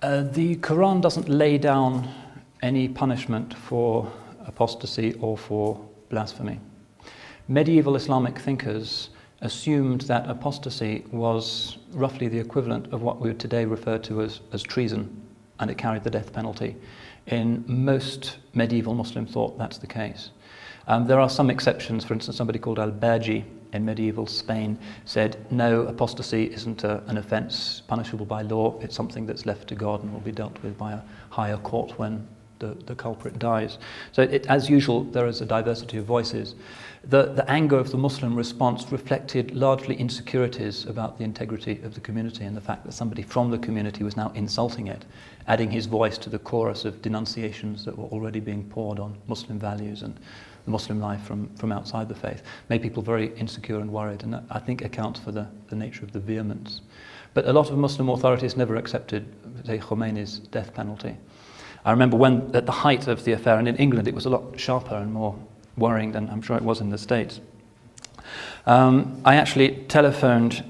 The Quran doesn't lay down any punishment for apostasy or for blasphemy. Medieval Islamic thinkers assumed that apostasy was roughly the equivalent of what we would today refer to as treason, and it carried the death penalty. In most medieval Muslim thought that's the case. There are some exceptions. For instance, somebody called al-Baji in medieval Spain said, no, apostasy isn't an offence punishable by law, it's something that's left to God and will be dealt with by a higher court when the culprit dies. So as usual, there is a diversity of voices. The anger of the Muslim response reflected largely insecurities about the integrity of the community and the fact that somebody from the community was now insulting it, adding his voice to the chorus of denunciations that were already being poured on Muslim values and the Muslim life from outside the faith, made people very insecure and worried, and that, I think, accounts for the nature of the vehemence. But a lot of Muslim authorities never accepted, say, Khomeini's death penalty. I remember when, at the height of the affair, and in England it was a lot sharper and more worrying than I'm sure it was in the States. I actually telephoned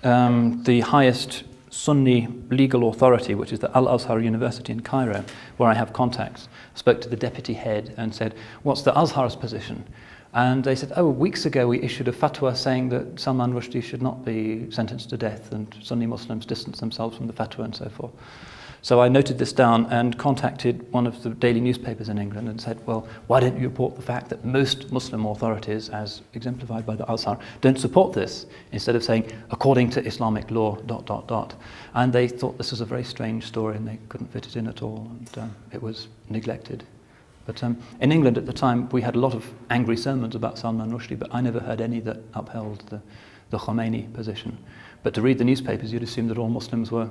the highest Sunni legal authority, which is the Al-Azhar University in Cairo, where I have contacts. Spoke to the deputy head and said, what's the Azhar's position? And they said, weeks ago we issued a fatwa saying that Salman Rushdie should not be sentenced to death, and Sunni Muslims distance themselves from the fatwa and so forth. So I noted this down and contacted one of the daily newspapers in England and said, well, why don't you report the fact that most Muslim authorities, as exemplified by the Azhar, don't support this, instead of saying, according to Islamic law, ... And they thought this was a very strange story and they couldn't fit it in at all, and it was neglected. But in England at the time, we had a lot of angry sermons about Salman Rushdie, but I never heard any that upheld the Khomeini position. But to read the newspapers, you'd assume that all Muslims were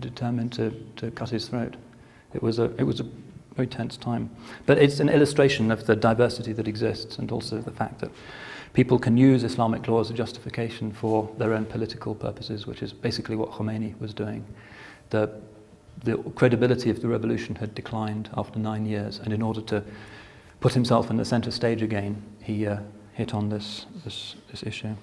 determined to cut his throat. It was a very tense time. But it's an illustration of the diversity that exists, and also the fact that people can use Islamic law as a justification for their own political purposes, which is basically what Khomeini was doing. The credibility of the revolution had declined after 9 years, and in order to put himself in the center stage again, he hit on this issue.